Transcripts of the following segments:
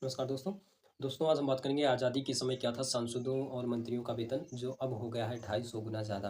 नमस्कार दोस्तों। आज हम बात करेंगे आज़ादी के समय क्या था सांसदों और मंत्रियों का वेतन जो अब हो गया है 250 गुना ज़्यादा।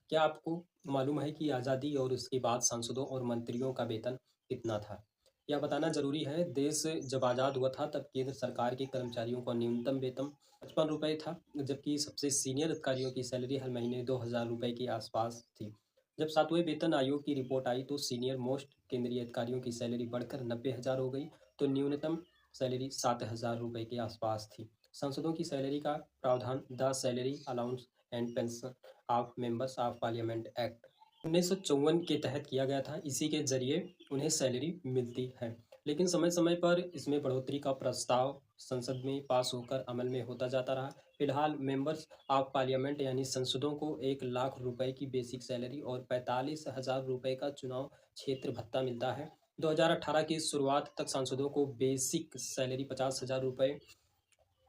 क्या आपको मालूम है कि आज़ादी और उसके बाद सांसदों और मंत्रियों का वेतन कितना था? यह बताना ज़रूरी है। देश जब आज़ाद हुआ था तब केंद्र सरकार के कर्मचारियों का न्यूनतम वेतन 55 रुपये था, जबकि सबसे सीनियर अधिकारियों की सैलरी हर महीने 2000 रुपये के आसपास थी। जब 7वें वेतन आयोग की रिपोर्ट आई तो सीनियर मोस्ट केंद्रीय अधिकारियों की सैलरी बढ़कर 90,000 हो गई, तो न्यूनतम सैलरी 7,000 रुपये के आसपास थी। सांसदों की सैलरी का प्रावधान the salary allowance and pension of members of parliament act 1954 के तहत किया गया था। इसी के जरिए उन्हें सैलरी मिलती है, लेकिन समय समय पर इसमें बढ़ोतरी का प्रस्ताव संसद में पास होकर अमल में होता जाता रहा। फिलहाल मेंबर्स ऑफ पार्लियामेंट यानी संसदों को 1 लाख रुपए की बेसिक सैलरी और 45,000 रुपये का चुनाव क्षेत्र भत्ता मिलता है। 2018 की शुरुआत तक सांसदों को बेसिक सैलरी 50,000 रुपये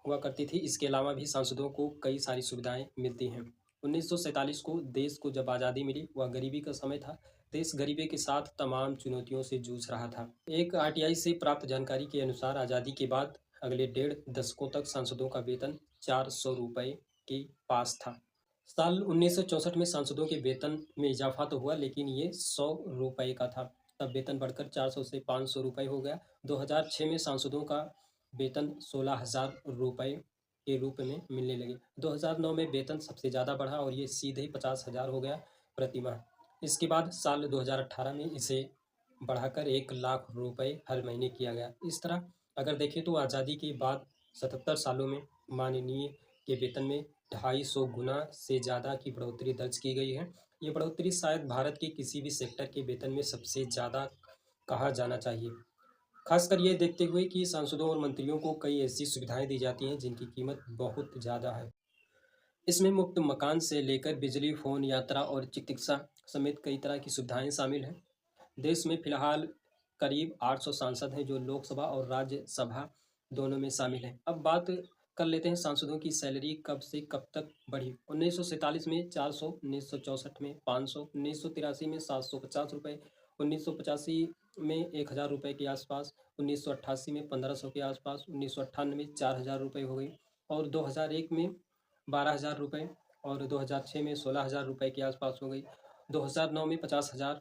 हुआ करती थी। इसके अलावा भी सांसदों को कई सारी सुविधाएं मिलती हैं। 1947 को देश को जब आज़ादी मिली वह गरीबी का समय था। देश गरीबी के साथ तमाम चुनौतियों से जूझ रहा था। एक आरटीआई से प्राप्त जानकारी के अनुसार आज़ादी के बाद अगले 1.5 दशकों तक सांसदों का वेतन 400 रुपये के पास था। साल 1964 में सांसदों के वेतन में इजाफा तो हुआ, लेकिन ये 100 रुपये का था। तब वेतन बढ़कर 400 से 500 रुपये हो गया। 2006 में सांसदों का वेतन 16,000 रुपये के रूप में मिलने लगे। 2009 में वेतन सबसे ज़्यादा बढ़ा और ये सीधे 50,000 हो गया प्रति माह। इसके बाद साल 2018 में इसे बढ़ाकर 1 लाख रुपये हर महीने किया गया। इस तरह अगर देखें तो आज़ादी के बाद 77 सालों में माननीय के वेतन में 250 गुना से ज़्यादा की बढ़ोतरी दर्ज की गई है। ये बढ़ोतरी शायद भारत के किसी भी सेक्टर के वेतन में सबसे ज़्यादा कहा जाना चाहिए, खासकर ये देखते हुए कि सांसदों और मंत्रियों को कई ऐसी सुविधाएं दी जाती हैं जिनकी कीमत बहुत ज़्यादा है। इसमें मुफ्त मकान से लेकर बिजली, फ़ोन, यात्रा और चिकित्सा समेत कई तरह की सुविधाएं शामिल हैं। देश में फिलहाल करीब 800 सांसद हैं जो लोकसभा और राज्यसभा दोनों में शामिल हैं। अब बात कर लेते हैं सांसदों की सैलरी कब से कब तक बढ़ी। 1947 में 400, 1964 में 500, 1983 में 750 रुपये, 1985 में 1,000 रुपये के आसपास, 1988 में 1,500 के आसपास, 1998 में 4,000 रुपये हो गई और 2001 में 12,000 रुपये और 2006 में 16,000 रुपये के आसपास हो गई। 2009 में 50,000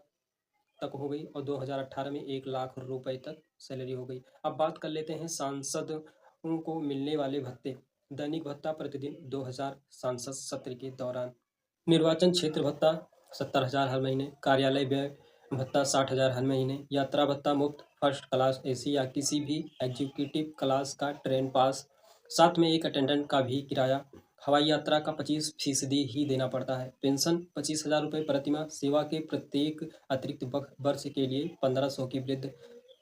तक हो गई और 2018 में 1 लाख रुपए तक सैलरी हो गई। अब बात कर लेते हैं सांसद को मिलने वाले भत्ते। दैनिक भत्ता प्रतिदिन 2,000 सांसद सत्र के दौरान, निर्वाचन क्षेत्र भत्ता 70,000 हर महीने, कार्यालय व्यय भत्ता 60,000 हर महीने, यात्रा भत्ता मुफ्त फर्स्ट क्लास एसी या किसी भी एग्जीक्यूटिव क्लास का ट्रेन पास, साथ में एक अटेंडेंट का भी किराया, हवाई यात्रा का 25% ही देना पड़ता है। पेंशन 25,000 रुपये प्रति माह, सेवा के प्रत्येक अतिरिक्त वर्ष के लिए 1,500 की वृद्धि।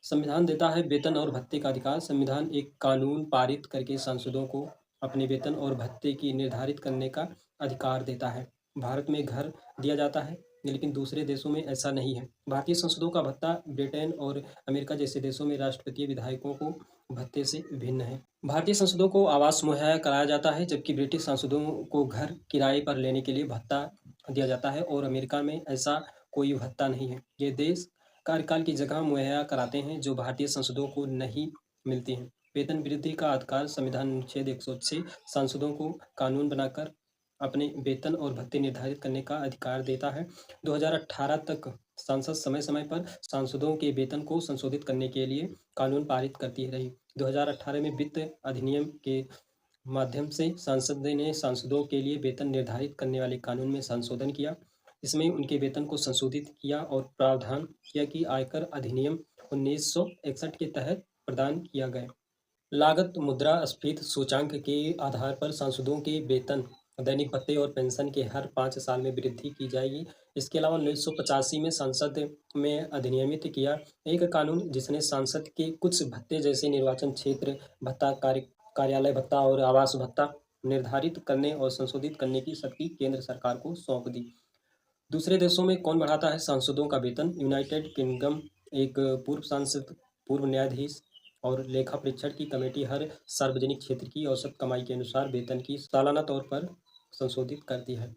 संविधान देता है वेतन और भत्ते का अधिकार। संविधान एक कानून पारित करके सांसदों को अपने वेतन और भत्ते की निर्धारित करने का अधिकार देता है। भारत में घर दिया जाता है, लेकिन दूसरे देशों में ऐसा नहीं है। भारतीय सांसदों का भत्ता ब्रिटेन और अमेरिका जैसे देशों में राष्ट्रपतीय विधायकों को भत्ते से भिन्न है। भारतीय सांसदों को आवास मुहैया कराया जाता है, जबकि ब्रिटिश सांसदों को घर किराए पर लेने के लिए भत्ता दिया जाता है और अमेरिका में ऐसा कोई भत्ता नहीं है। ये देश कार्यकाल की जगह मुहैया कराते हैं जो भारतीय सांसदों को नहीं मिलती हैं। वेतन वृद्धि का अधिकार संविधान अनुच्छेद 106 सांसदों को कानून बनाकर अपने वेतन और भत्ते निर्धारित करने का अधिकार देता है। 2018 तक संसद समय समय पर सांसदों के वेतन को संशोधित करने के लिए कानून पारित करती रही। 2018 में वित्त अधिनियम के माध्यम से संसद ने सांसदों के लिए वेतन निर्धारित करने वाले कानून में संशोधन किया। इसमें उनके वेतन को संशोधित किया और प्रावधान किया कि आयकर अधिनियम 1961 के तहत प्रदान किया गया। लागत मुद्रास्फीति सूचांक के आधार पर सांसदों के वेतन, दैनिक भत्ते और पेंशन के हर 5 साल में वृद्धि की जाएगी। इसके अलावा 1985 में संसद में अधिनियमित किया एक कानून जिसने सांसद के कुछ भत्ते जैसे निर्वाचन क्षेत्र भत्ता, कार्यालय भत्ता और आवास भत्ता निर्धारित करने और संशोधित करने की शक्ति केंद्र सरकार को सौंप दी। दूसरे देशों में कौन बढ़ाता है सांसदों का वेतन? यूनाइटेड किंगडम एक पूर्व सांसद, पूर्व न्यायाधीश और लेखा परीक्षण की कमेटी हर सार्वजनिक क्षेत्र की औसत कमाई के अनुसार वेतन की सालाना तौर पर संशोधित करती है।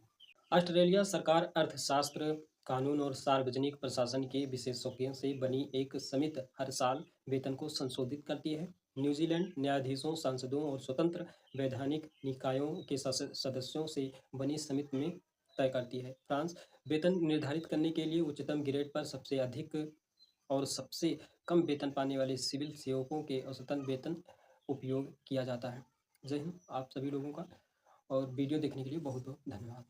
ऑस्ट्रेलिया सरकार अर्थशास्त्र, कानून और सार्वजनिक प्रशासन के विशेषज्ञों से बनी एक समिति हर साल वेतन को संशोधित करती है। न्यूजीलैंड न्यायाधीशों, सांसदों और स्वतंत्र वैधानिक निकायों के सदस्यों से बनी समिति में तय करती है। फ्रांस वेतन निर्धारित करने के लिए उच्चतम ग्रेड पर सबसे अधिक और सबसे कम वेतन पाने वाले सिविल सेवकों के औसतन वेतन उपयोग किया जाता है। जय हिंद आप सभी लोगों का और वीडियो देखने के लिए बहुत बहुत धन्यवाद।